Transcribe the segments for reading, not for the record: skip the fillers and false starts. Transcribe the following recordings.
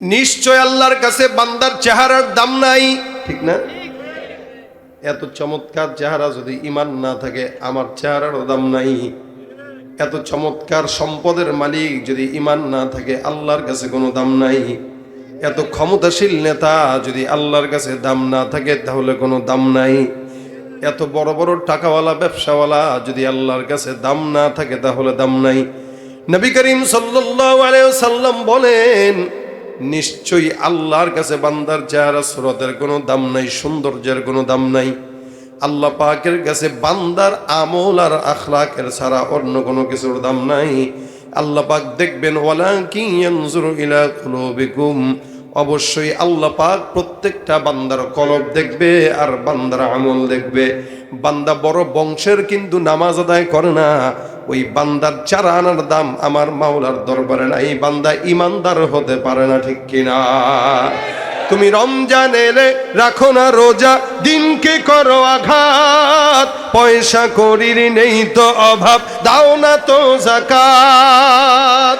নিশ্চয় আল্লাহর কাছে বান্দার চেহারার দাম নাই, ঠিক না? এত চমৎকার চেহারা যদি ঈমান না থাকে, আমার চেহারারও দাম নাই। এত চমৎকার সম্পদের মালিক যদি ঈমান না থাকে, আল্লাহর কাছে কোনো দাম নাই। এত ক্ষমতাশীল নেতা যদি আল্লাহর কাছে দাম না থাকে, তাহলে কোনো দাম নাই। এত বড় বড় টাকাওয়ালা ব্যবসাওয়ালা যদি আল্লাহর কাছে দাম না থাকে, তাহলে দাম নাই। নবী করিম সাল্লাল্লাহু আলাইহি ওয়াসাল্লাম বলেন, নিশ্চয়ই আল্লাহর কাছে বান্দার চেহারা সুরতের কোনো দাম নাই, সৌন্দর্যের কোনো দাম নাই। আল্লাহ পাকের কাছে বান্দার আমল আর আখলাকের ছাড়া অন্য কোনো কিছুর দাম নাই। আল্লাহ পাক দেখবেন, ওয়ালাকিন ইয়ানজুরু ইলা কুলুবিকুম, অবশ্যই আল্লাহ পাক প্রত্যেকটা বান্দার কলব দেখবে আর বান্দার আমল দেখবে। বান্দা বড় বংশের কিন্তু নামাজ আদায় করে না, ওই বান্দার 4 আনার দাম আমার মাওলার দরবারে নাই। বান্দা ইমানদার হতে পারে না, ঠিক কিনা? তুমি রমজান এলে রাখো না রোজা, দিনকে করো আঘাত, পয়সা করির নেই তো অভাব, দাও না তো যাকাত।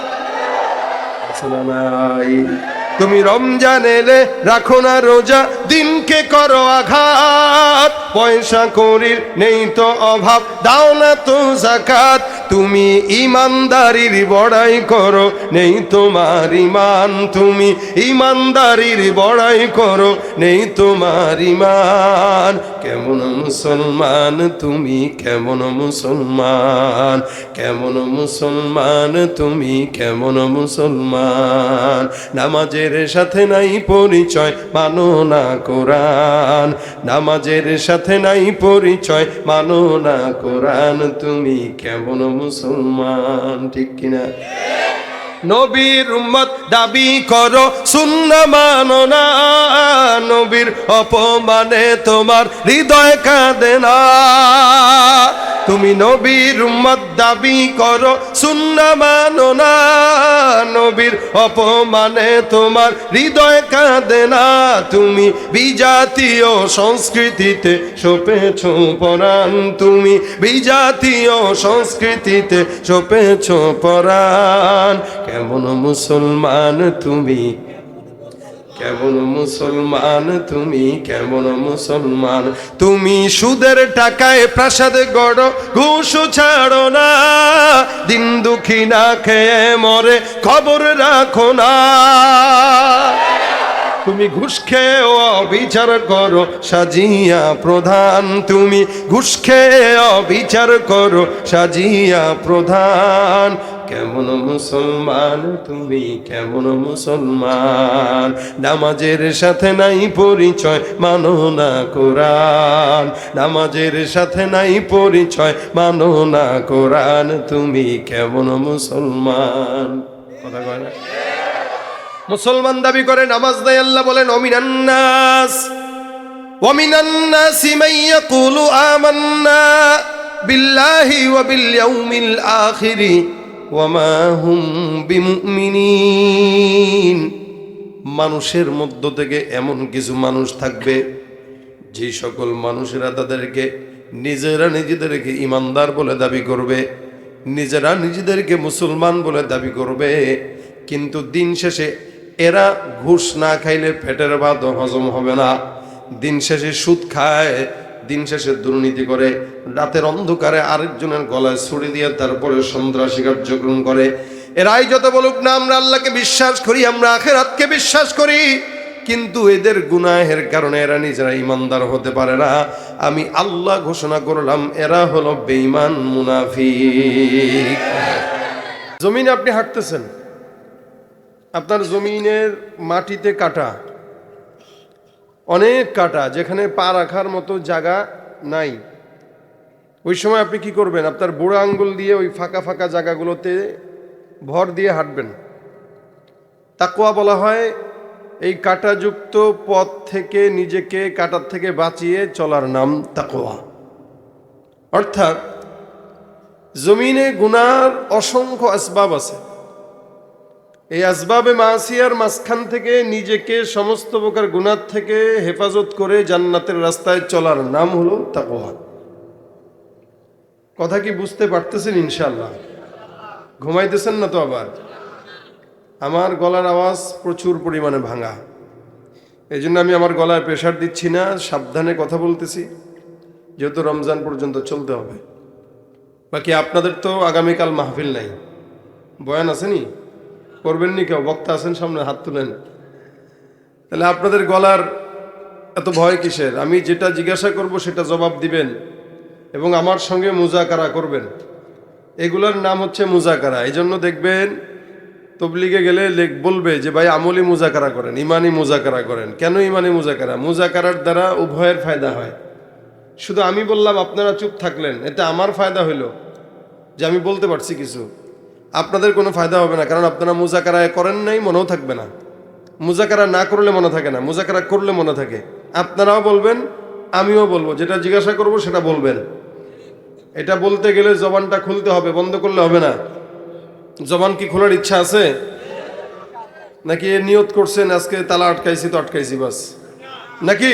তুমি রমজান এলে রাখো না রোজা, দিনকে করো আঘাত, পয়সা করির নেই তো অভাব, দাও না তো যাকাত। তুমি ইমানদারির বড়াই করো, নেই তোমার ইমান। তুমি ইমানদারির বড়াই করো, নেই তোমার ইমান। কেমন মুসলমান তুমি, কেমন মুসলমান, কেমন মুসলমান তুমি, কেমন মুসলমান। নামাজের সাথে নাই পরিচয়, মানো না কোরআন। নামাজের সাথে নাই পরিচয়, মানো না কোরআন। তুমি কেমন মুসলমান, ঠিক কিনা? নবীর উম্মত দাবি করো, সুন্নাহ মানো না, নবীর অপমানে তোমার হৃদয় কাঁদে না। তুমি নবীর উম্মত দাবি করো, সুন্নাহ মানো না, নবীর অপমানে তোমার হৃদয় কাঁদে না। তুমি বিজাতীয় সংস্কৃতিতে সপেছ পরাণ, তুমি বিজাতীয় সংস্কৃতিতে সপেছ পরাণ। কেমন মুসলমান তুমি, কেমন মুসলমান তুমি, কেমন মুসলমান। তুমি সুদের টাকায় প্রাসাদ গড়ো, ঘুষ ছাড়ো না, দিন দুঃখী না খেয়ে মরে খবর রাখো না। তুমি ঘুষ খেয়ে অবিচার করো, সাজিয়া প্রধান। তুমি ঘুষ খেয়ে অবিচার করো, সাজিয়া প্রধান। কেমন মুসলমান তুমি, কেমন মুসলমান। নামাজের সাথে নাই পরিচয়, মানো না কোরআন। নামাজের সাথে নাই পরিচয়, মানো না কোরআন। তুমি কেমন মুসলমান। কথা কয় না? মুসলমান দাবি করে, নামাজ নাই। আল্লাহ বলেন, ওমিনান নাস মান ইয়াকুলু আমান্না বিল্লাহি ওয়া বিল ইয়াউমিল আখির ওয়া মা হুম বিমুমিনিন। মানুষের মধ্য থেকে এমন কিছু মানুষ থাকবে, যে সকল মানুষেরা তাদেরকে নিজেরা নিজেদেরকে ইমানদার বলে দাবি করবে, নিজেরা নিজেদেরকে মুসলমান বলে দাবি করবে, কিন্তু দিন শেষে এরা ঘুষ না খাইলে পেটের ভাত হজম হবে না। দিন শেষে সুদ খায়, দিন শেষে দুর্নীতি করে, রাতের অন্ধকারে আরেকজনের গলায় ছুরি দিয়ে তারপরে সন্ত্রাসী কার্যক্রম করে। এরাই যত বলুক না আমরা আল্লাহকে বিশ্বাস করি, আমরা আখিরাতকে বিশ্বাস করি, কিন্তু এদের গুনাহের কারণে এরা নিজেরা ইমানদার হতে পারে না। আমি আল্লাহ ঘোষণা করলাম, এরা হলো বেঈমান, মুনাফিক। জমিনে আপনি হাঁটতেছেন, আপনার জমিনের মাটিতে কাটা, অনেক কাটা, যেখানে পা রাখার মতো জায়গা নাই। ওই সময় আপনি কি করবেন? আপনার বুড়ো আঙ্গুল দিয়ে ওই ফাঁকা ফাঁকা জায়গাগুলোতে ভর দিয়ে হাঁটবেন। তাকওয়া বলা হয় এই কাঁটাযুক্ত পথ থেকে নিজেকে কাঁটার থেকে বাঁচিয়ে চলার নাম তাকওয়া। অর্থাৎ জমিনে গুনার অসংখ্য আসবাব আছে, এই আসবাবে মাসিয়ার মাঝখান থেকে নিজেকে সমস্ত প্রকার গুনার থেকে হেফাজত করে জান্নাতের রাস্তায় চলার নাম হলো তাকওয়া। কথা কি বুঝতে পারতেছেন? ইনশাআল্লাহ ঘুমাইতেছেন না তো? আবার আমার গলার আওয়াজ প্রচুর পরিমাণে ভাঙা, এই জন্য আমি আমার গলায় প্রেশার দিচ্ছি না, সাবধানে কথা বলতেছি, যেহেতু রমজান পর্যন্ত চলতে হবে। বাকি আপনাদের তো আগামীকাল মাহফিল নাই, বয়ান আসেনি, করবেন নি কেউ? বক্তা আছেন সামনে, হাত তুলেন। তাহলে আপনাদের গলার এত ভয় কিসের? আমি যেটা জিজ্ঞাসা করব সেটা জবাব দিবেন এবং আমার সঙ্গে মুজাকারা করবেন। এগুলার নাম হচ্ছে মুজাকারা। এই জন্য দেখবেন তবলিগে গেলে বলবে যে ভাই আমলি মুজাকারা করেন, ইমানি মুজাকারা করেন। কেন ইমানি মুজাকারা? মুজাকারার দ্বারা উভয়ের ফায়দা হয়। শুধু আমি বললাম, আপনারা চুপ থাকলেন, এটা আমার ফায়দা হইল যে আমি বলতে পারছি কিছু, আপনাদের কোনো ফায়দা হবে না, কারণ আপনারা মুজাকারা করেন নাই, মনেও থাকবে না। মুজাকারা না করলে মনে থাকে না, মুজাকারা করলে মনে থাকে। আপনারাও বলবেন, আমিও বলবো, যেটা জিজ্ঞাসা করব সেটা বলবেন। এটা বলতে গেলে জবানটা খুলতে হবে, বন্ধ করলে হবে না। জবান কি খোলার ইচ্ছা আছে? নাকি এ নিয়ত করছেন আজকে তালা আটকাইছি তো আটকাইছি বাস, নাকি?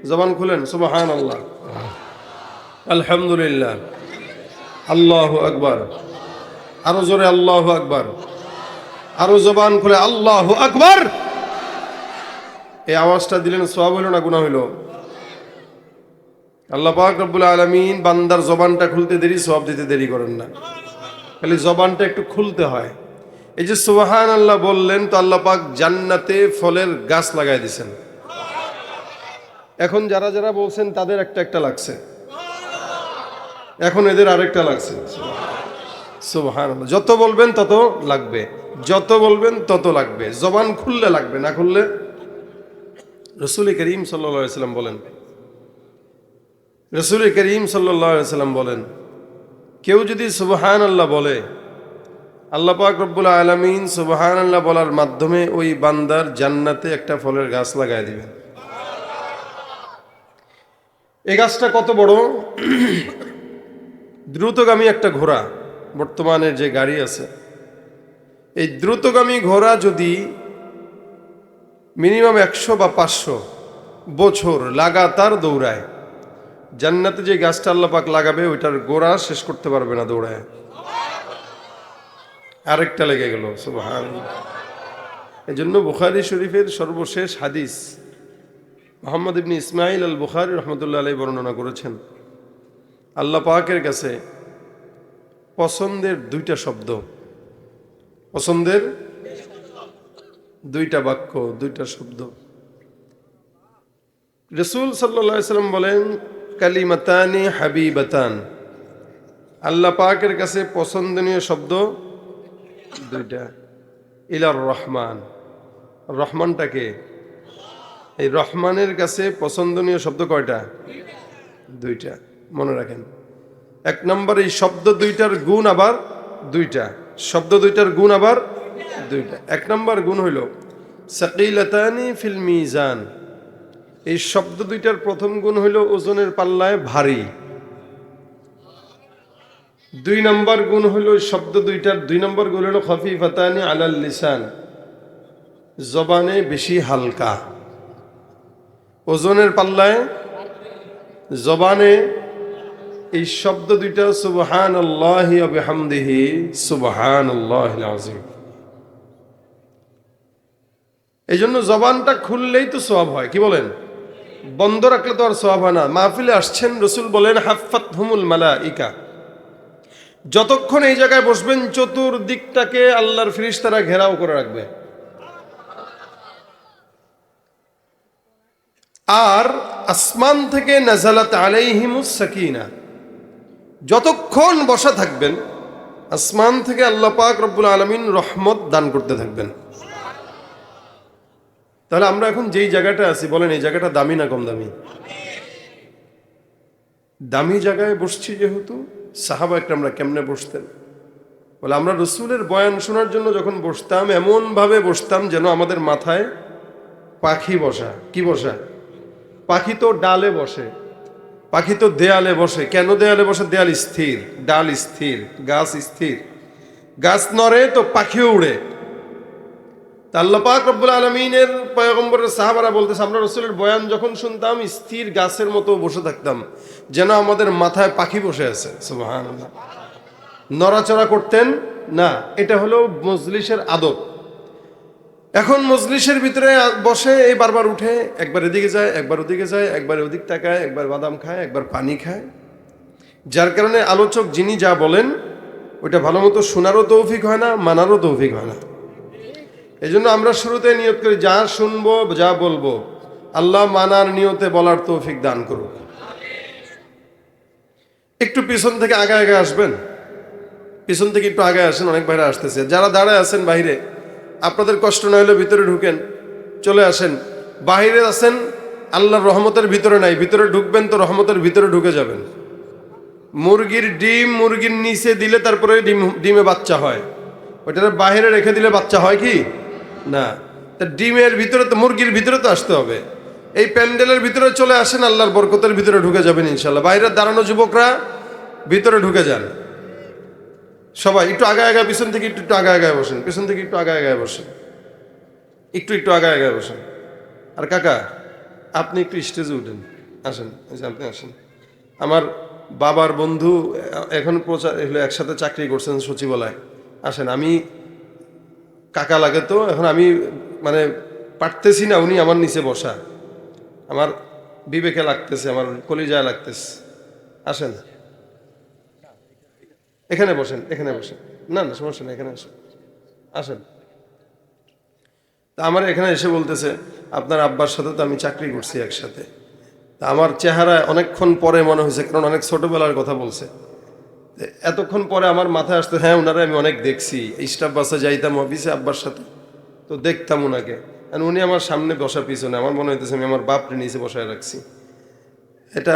জবান খুলেন, সুবহানাল্লাহ, আলহামদুলিল্লাহ, আল্লাহু আকবার, আরো জোরে আল্লাহু আকবার, আরো জবান খুলে আল্লাহু আকবার। এই আওয়াজটা দিলেন, সওয়াব হইল না গুনাহ হইল? আল্লাহ পাক রব্বুল আলামিন বান্দার জবানটা খুলতে দেরি, সওয়াব দিতে দেরি করেন না, খালি জবানটা একটু খুলতে হয়। এই যে সুবহানাল্লাহ বললেন, তো আল্লাহ পাক জান্নাতে ফলের গাছ লাগাই দিয়েছেন। এখন যারা যারা বলছেন তাদের একটা একটা লাগছে, এখন এদের আরেকটা লাগছে। সুবহানাল্লাহ, যত বলবেন তত লাগবে, যত বলবেন তত লাগবে। জবান খুললে লাগবে, না খুললে। রাসূল করিম সাল্লাল্লাহু আলাইহি ওয়াসাল্লাম বলেন, রাসূল করিম সাল্লাল্লাহু আলাইহি ওয়াসাল্লাম বলেন, কেউ যদি সুবহানাল্লাহ বলে, আল্লাহ পাক রব্বুল আলামিন সুবহানাল্লাহ বলার মাধ্যমে ওই বান্দার জান্নাতে একটা ফলের গাছ লাগায় দিবেন। এই গাছটা কত বড়? দ্রুতগামী একটা ঘোড়া, বর্তমানের যে গাড়ি আছে, এই দ্রুতগামী ঘোড়া যদি মিনিমাম 100 বা 500 বছর লাগাতার দৌড়ায়, জান্নাতে যে গাছটা আল্লাহ পাক লাগাবে ওইটার গোড়া শেষ করতে পারবে না দৌড়ায়। আরেকটা লেগে গেল, সুবহানাল্লাহ। এই জন্য বুখারী শরীফের সর্বশেষ হাদিস মুহাম্মদ ইবনে ইসমাইল আল বুখারী রহমতুল্লাহ আলাইহি বর্ণনা করেছেন, আল্লাহ পাকের কাছে পছন্দের দুইটা শব্দ, পছন্দের দুইটা বাক্য, দুইটা শব্দ। রাসূল সাল্লাল্লাহু আলাইহি সাল্লাম বলেন, কালিমাতানি হাবিবাতান, আল্লাহ পাকের কাছে পছন্দনীয় শব্দ দুইটা। ইলার রহমান, রহমানটাকে, এই রহমানের কাছে পছন্দনীয় শব্দ কয়টা? দুইটা। মনে রাখেন, এক নম্বর এই শব্দ দুইটার গুণ আবার দুইটা, শব্দ দুইটার গুণ আবার দুইটা। এক নম্বর গুণ হইল সাকিলাতানি ফিল মিজান, এই শব্দ দুইটার প্রথম গুণ হইল ওজনের পাল্লায় ভারী। দুই নম্বর গুণ হইল শব্দ দুইটার দুই নম্বর গুণ হইল খফিফাতানি আলাল লিসান, জবানে বেশি হালকা। ওজনের পাল্লায়, জবানে, এই শব্দ দুইটা সুবহানাল্লাহি ওয়া বিহামদিহি সুবহানাল্লাহিল আযীম। এই জন্য জবানটা খুললেই তো সওয়াব হয়, কি বলেন? বন্ধ রাখলে তো আর সওয়াব হয় না। মাহফিলে আসছেন, রাসূল বলেন হাফফাতহুমুল মালাইকা, যতক্ষণ এই জায়গায় বসবেন চতুর্দিকটাকে আল্লাহর ফেরেশতারা ঘেরাও করে রাখবে। আর আসমান থেকে নাযালাত আলাইহিমুস সাকিনা, যতক্ষণ বসা থাকবেন আসমান থেকে আল্লাহ পাক রব্বুল আলামিন রহমত দান করতে থাকবেন। তাহলে আমরা এখন যেই জায়গাটা আছি, বলেন এই জায়গাটা দামি না কম দামি? দামি জায়গায় বসছি যেহেতু। সাহাবা একরামরা কেমনে বসতেন? বলে আমরা রাসূলের বয়ান শোনার জন্য যখন বসতাম, এমন ভাবে বসতাম যেন আমাদের মাথায় পাখি বসা। কি বসা? পাখি তো ডালে বসে, পাখি তো দেয়ালে বসে। কেন দেয়ালে বসে? দেয়াল স্থির, ডাল স্থির, গাছ স্থির। গাছ নড়ে তো পাখিও উড়ে। আল্লাহ পাক রব্বুল আলামিনের পয়গম্বরের সাহাবারা বলতেছে, আমরা রাসূলের বয়ান যখন শুনতাম স্থির গাছের মতো বসে থাকতাম, যেন আমাদের মাথায় পাখি বসে আছে। সুবহানাল্লাহ। নড়াচড়া করতেন না, এটা হলো মজলিসের আদব। এখন মজলিসের ভিতরে বসে এই বারবার উঠে, একবার এদিকে যায়, একবার ওদিকে যায়, একবার ওদিক তাকায়, একবার বাদাম খায়, একবার পানি খায়, যার কারণে আলোচক যিনি যা বলেন ওইটা ভালো মতো শোনারও তৌফিক হয় না, মানারও তৌফিক হয় না। এই জন্য আমরা শুরুতে নিয়ত করি, যা শুনবো যা বলবো আল্লাহ মানার নিয়তে বলার তৌফিক দান করুক। একটু পিছন থেকে আগে আগে আসবেন, পিছন থেকে একটু আগে আসেন, অনেক বাইরে আসতেছে। যারা দাঁড়ায় আছেন বাইরে, আপনাদের কষ্ট না হলে ভিতরে ঢুকেন, চলে আসেন। বাইরে আছেন, আল্লাহর রহমতের ভিতরে নাই, ভিতরে ঢুকবেন তো রহমতের ভিতরে ঢুকে যাবেন। মুরগির ডিম মুরগির নিচে দিলে তারপরে ডিমে বাচ্চা হয়, ওইটা বাইরে রেখে দিলে বাচ্চা হয় কি না। তা ডিমের ভিতরে তো, মুরগির ভিতরে তো আসতে হবে। এই প্যান্ডেলের ভিতরে চলে আসেন, আল্লাহর বরকতের ভিতরে ঢুকে যাবেন ইনশাল্লাহ। বাইরে দাঁড়ানো যুবকরা ভিতরে ঢুকে যান। সবাই একটু আগে আগে, পিছন থেকে একটু আগে আগে বসেন, পিছন থেকে একটু আগে আগে বসেন, একটু আগে আগে বসেন। আর কাকা আপনি একটু স্টেজে উঠেন, আসেন, আপনি আসেন। আমার বাবার বন্ধু এখন একসাথে চাকরি করছেন সচিবালয়, আসেন। আমি কাকা লাগে তো, এখন আমি মানে পারতেছি না, উনি আমার নিচে বসা, আমার বিবেকে লাগতেছে, আমার কলিজায় লাগতেছে। আসেন, এখানে বসেন, এখানে বসেন। না না সমস্যা নেই, এখানে আসেন, আসেন। তা আমার এখানে এসে বলতেছে, আপনার আব্বার সাথে তো আমি চাকরি করছি একসাথে। তা আমার চেহারা অনেকক্ষণ পরে মনে হয়েছে, কারণ অনেক ছোটবেলার কথা বলছে, এতক্ষণ পরে আমার মাথায় আসতে, হ্যাঁ ওনারা আমি অনেক দেখছি, স্টাফ বাসে যাইতাম অফিসে আব্বার সাথে, তো দেখতাম ওনাকে। আর উনি আমার সামনে বসা, পিছনে আমার মনে হইতেছে আমি আমার বাপরে নিচে বসায় রাখছি। এটা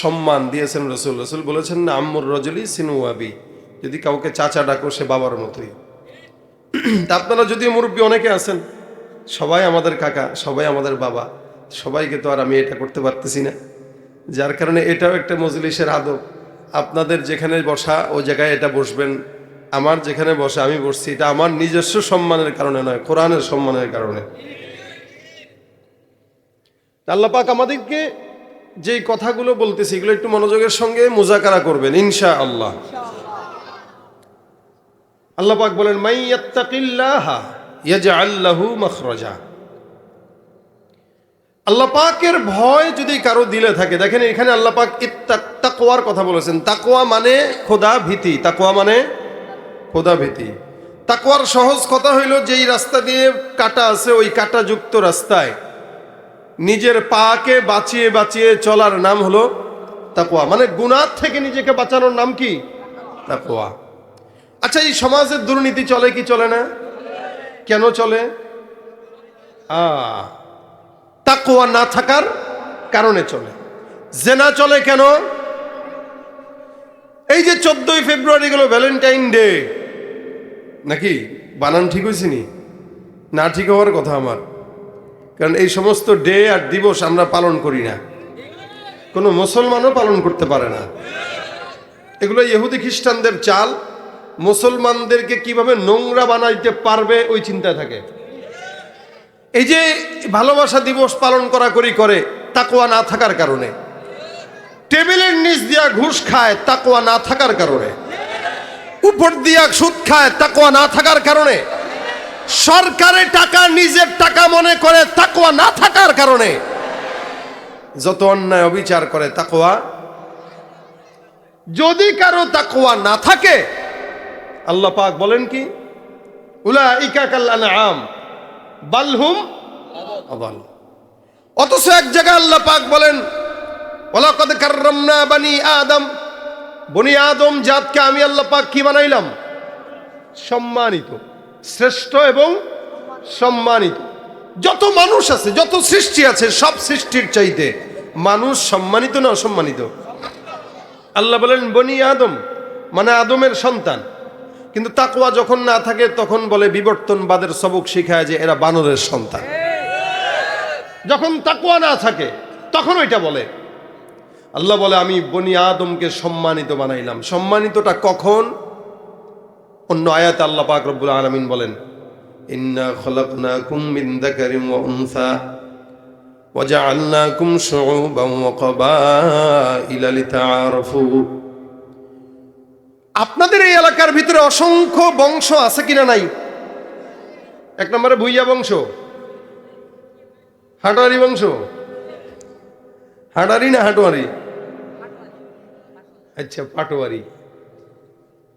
সম্মান দিয়েছেন রসুল। রসুল বলেছেন না, আম্মুর রজলি সিনু আবি, যদি কাউকে চাচা ডাকো সে বাবার মতোই। তা আপনারা যদিও মুরব্বী অনেকে আছেন, সবাই আমাদের কাকা, সবাই আমাদের বাবা, সবাইকে তো আর আমি এটা করতে পারতেছি না। যার কারণে এটাও একটা মজলিসের আদব। আপনাদের যেখানে বসা ও জায়গায় এটা বসবেন, আমার যেখানে বসা আমি বসছি, এটা আমার নিজস্ব সম্মানের কারণে নয়, কোরআনের সম্মানের কারণে। আল্লাহ পাক আমাদেরকে যে কথাগুলো বলতেছি এগুলো একটু মনোযোগের সঙ্গে মুযাকারা করবেন ইনশাআল্লাহ। আল্লাহ পাক বলেন, মাইয়াত্তাকিল্লাহা ইয়াজআল লাহু মাখরাজা। আল্লাহ পাকের ভয় যদি কারো দিলে থাকে, দেখেন এখানে আল্লাহ পাক তাকওয়ার কথা বলেছেন। তাকওয়া মানে খোদা ভীতি, তাকওয়া মানে খোদা ভীতি। তাকওয়ার সহজ কথা হইল, যেই রাস্তা দিয়ে কাটা আছে ওই কাটাযুক্ত রাস্তায় নিজের পাকে বাঁচিয়ে বাঁচিয়ে চলার নাম হলো তাকওয়া। মানে গুনাহ থেকে নিজেকে বাঁচানোর নাম কি? তাকওয়া। আচ্ছা, এই সমাজে দুর্নীতি চলে কি চলে না? কেন চলে? তাকওয়া না থাকার কারণে চলে। জেনা চলে কেন? এই যে 14ই ফেব্রুয়ারি গেল ভ্যালেন্টাইন ডে, নাকি বানান ঠিক হয়েছে নি? না ঠিক হওয়ার কথা আমার, কারণ এই সমস্ত ডে আর দিবস আমরা পালন করি না, কোনো মুসলমানও পালন করতে পারে না। এগুলো ইহুদি খ্রিস্টানদের চাল, মুসলমানদেরকে কিভাবে নোংরা বানাইতে পারবে ওই চিন্তায় থাকে। এই যে ভালোবাসা দিবস পালন করে তাকওয়া না থাকার কারণে, টেবিলের নিচ দিয়া ঘুষ খায় তাকওয়া না থাকার কারণে, উপর দিয়া সুদ খায় তাকওয়া না থাকার কারণে, সরকারের টাকা নিজের টাকা মনে করে তাকওয়া না থাকার কারণে, যত অন্যায় অবিচার করে তাকওয়া। যদি কারো তাকওয়া না থাকে, আল্লাহ পাক বলেন কি, উলাইকা কাল আনআম বাল হুম আদাল। অথচ এক জায়গায় আল্লাহ পাক বলেন, ওয়ালাকাদ কাররামনা বানি আদম, বনি আদম জাতকে আমি আল্লাহ পাক কি বানাইলাম? সম্মানিত, শ্রেষ্ঠ এবং সম্মানিত। যত মানুষ আছে, যত সৃষ্টি আছে, সব সৃষ্টির চাইতে মানুষ সম্মানিত না অসম্মানিত? আল্লাহ বলেন বনি আদম, মানে আদমের সন্তান। কিন্তু তাকওয়া যখন না থাকে তখন বলে, বিবর্তনবাদের সবক শিখায় যে এরা বানরের সন্তান। যখন তাকওয়া না থাকে তখন ওইটা বলে। আল্লাহ বলে আমি বনি আদমকে সম্মানিত বানাইলাম। সম্মানিতটা কখন? অন্য আয়াতে আল্লাহ পাক রব্বুল আলামিন বলেন, ইন্না খলাকনাকুম মিন যাকারিন ওয়া উনসা ওয়া জাআলনাকুম শুউবান ওয়া ক্বাবাইলা লিতাআরাফু। আপনাদের এই এলাকার ভিতরে অসংখ্য বংশ আছে কিনা নাই? এক নম্বরে ভুইয়া বংশ, হাটুয়ারি বংশ। হাটারি না হাটুয়ারি? আচ্ছা, পাটোয়ারি।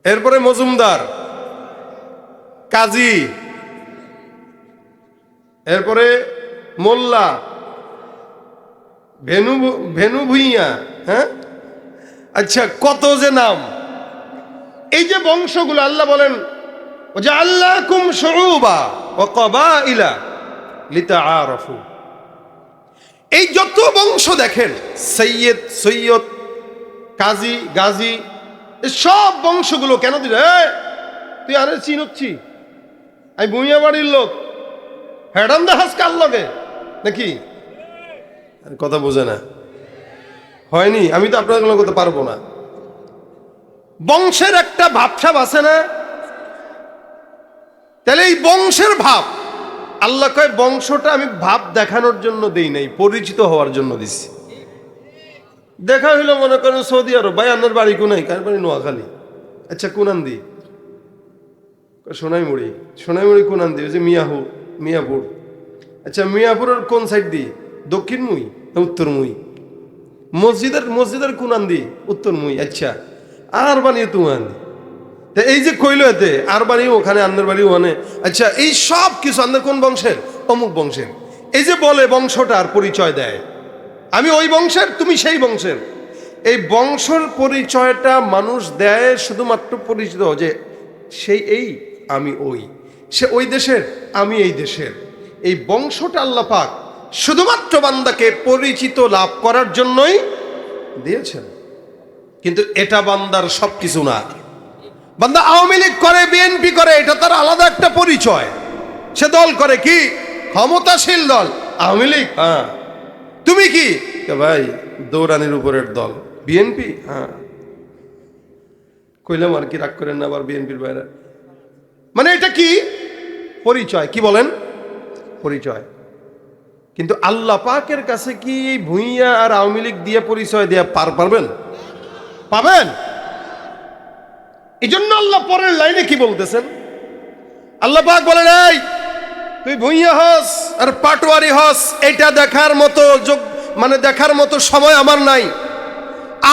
এরপরে মজুমদার, কাজী, এরপরে মোল্লা, ভেনু ভুইয়া। হ্যাঁ, আচ্ছা, কত যে নাম। এই যে বংশগুলো, আল্লাহ বলেন ওয়াজআলনাকুম শুউবা ওয়া ক্বাবাইলা লিতাআরাফু। এই যত বংশ দেখেন, সৈয়দ, সৈয়দ, কাজী, গাজী, এই সব বংশগুলো কেন দিল? তুই আরে চিনচ্ছি, আমি ভুইয়া বাড়ির লোক, হ্যাডাম দেখাস কার লগে নাকি? কথা বোঝে না, হয়নি। আমি তো আপনার কোনো করতে পারবো না। বংশের একটা ভাবসাব আছে না? তাহলে এই বংশের ভাব, আল্লাহ কয় বংশটা আমি ভাব দেখানোর জন্য দেই নাই, পরিচিত হওয়ার জন্য দিছি। দেখা হইলো মনে করেন সৌদি আরব, ভাই আপনার বাড়ি কোনাই? কার বাড়ি? নোয়াখালী। আচ্ছা, কোনান্দি? সোনাইমুড়ি। সোনাইমুড়ি কোনান্দি? ওই যে মিয়াপুর। আচ্ছা, মিয়াপুরের কোন সাইড দি? দক্ষিণমুই না উত্তরমুই? মসজিদের কোনান্দি? উত্তরমুই। আচ্ছা, আর বাড়ি তুমান। এই যে কইল এতে আর বাড়ি ওখানে, আন্দের বাড়ি ওখানে। আচ্ছা, এই সব কিছু আন্দের কোন বংশের? অমুক বংশের। এই যে বলে বংশটার পরিচয় দেয়, আমি ওই বংশের, তুমি সেই বংশের। এই বংশের পরিচয়টা মানুষ দেয় শুধুমাত্র পরিচিত, যে সেই এই, আমি ওই, সে ওই দেশের, আমি এই দেশের। এই বংশটা আল্লাহ পাক শুধুমাত্র বান্দাকে পরিচিত লাভ করার জন্যই দিয়েছেন। কিন্তু এটা বান্দার সব কিছু না। বান্দা আওয়ামী লীগ করে, বিএনপি করে, এটা তার আলাদা একটা পরিচয়। সে দল করে কি? ক্ষমতাশীল দল, আওয়ামী লীগ। হ্যাঁ, তুমি কি? ভাই দৌড়ানির উপরের দল বিএনপি। হ্যাঁ, কইলাম আর কি, রাগ করেন না আবার বিএনপির বাইরে। মানে এটা কি পরিচয়? কি বলেন? পরিচয়। কিন্তু আল্লাহ পাকের কাছে কি এই ভুইয়া আর আওয়ামী লীগ দিয়ে পরিচয় দিয়ে পারবেন? পাবেন? এই জন্য আল্লাহ পরের লাইনে কি বলতেছেন? আল্লাহ পাক বলেন, এই তুই ভুইয়া হস আর পাটোয়ারি হস, এটা দেখার মতো মানে দেখার মতো সময় আমার নাই।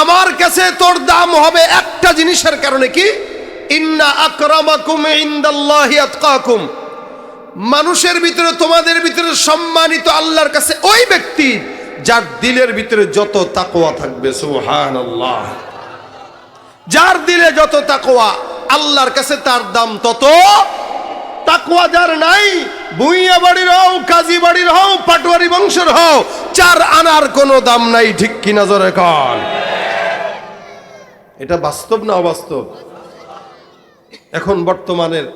আমার কাছে তোর দাম হবে একটা জিনিসের কারণে, কি? ইন্না আকরামাকুম ইনদাল্লাহি আতকাকুম। মানুষের ভিতরে, তোমাদের ভিতরে সম্মানিত আল্লাহর কাছে ওই ব্যক্তি যার দিলের ভিতরে যত তাকওয়া থাকবে। সুবহানাল্লাহ। যার দিলে যত তাকওয়া, আল্লাহর কাছে তার দাম তত। তাকওয়া যার নাই, ভুইয়া বাড়ির হও, কাজী বাড়ির হও, পাটোয়ারি বংশের হও, চার আনার কোনো দাম নাই। ঠিক কি না? জোরে কন। এটা বাস্তব না অবাস্তব? এখন বর্তমানের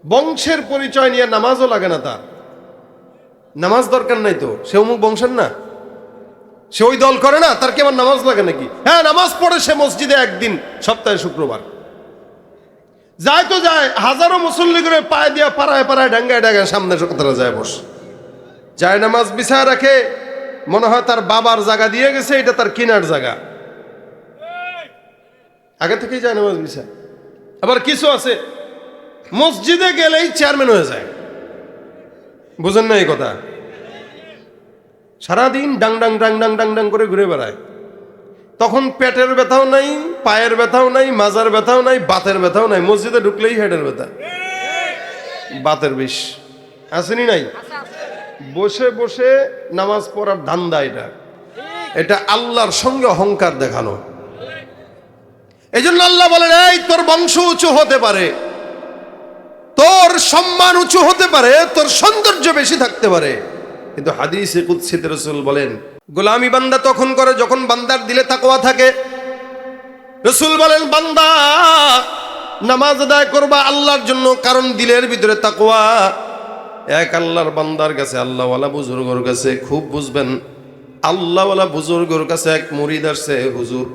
বংশের পরিচয় নিয়ে নামাজও লাগে না তার। নামাজ দরকার নাই তো, সে অমুক বংশের না, সে ওই দল করে না, তার কি আমার নামাজ লাগে নাকি? হ্যাঁ, নামাজ পড়ে সে মসজিদে একদিন সপ্তাহে শুক্রবার যায়, তো যায়। হাজারো মুসল্লি করে পায়ে দিয়া পাড়ায় পাড়ায় ডাঙ্গায় ডাঙ্গায় সামনে সকালে যায় বস, যায় নামাজ বিছায় রাখে। মনে হয় তার বাবার জায়গা দিয়ে গেছে, এটা তার কিনার জায়গা, আগে থেকেই যায় নামাজ বিছায়। আবার কিছু আছে মসজিদে গেলেই চেয়ারম্যান হয়ে যায়। বুঝেন না এই কথা? সারাদিন ডাং ডাং ডাং ডাং ডাং ডাং করে ঘুরে বেড়ায়। তখন পেটের ব্যথাও নাই, পায়ের ব্যথাও নাই, মাজার ব্যথাও নাই, বাতের ব্যথাও নাই। মসজিদে ঢুকলেই হেডের ব্যথা, বাতের বিষ। আসেনি নাই? বসে বসে নামাজ পড়ার ধান্দা। এটা আল্লাহর সঙ্গে অহংকার দেখানো। এই জন্য আল্লাহ বলেন, এই তোর বংশ উঁচু হতে পারে, তোর সম্মান উঁচু হতে পারে, তোর সৌন্দর্য বেশি থাকতে পারে, কিন্তু হাদিসে কুদসিতে রাসূল বলেন, গোলামি বান্দা তখন করে যখন বান্দার দিলে তাকওয়া থাকে। রাসূল বলেন, বান্দা নামাজ আদায় করবা আল্লাহর জন্য, কারণ দিলের ভিতরে তাকওয়া। এক আল্লাহর বান্দার কাছে, আল্লাহওয়ালা বুজুর্গর কাছে, খুব বুঝবেন, আল্লাহওয়ালা বুজুর্গর কাছে এক মুরিদ আসছে, হুজুর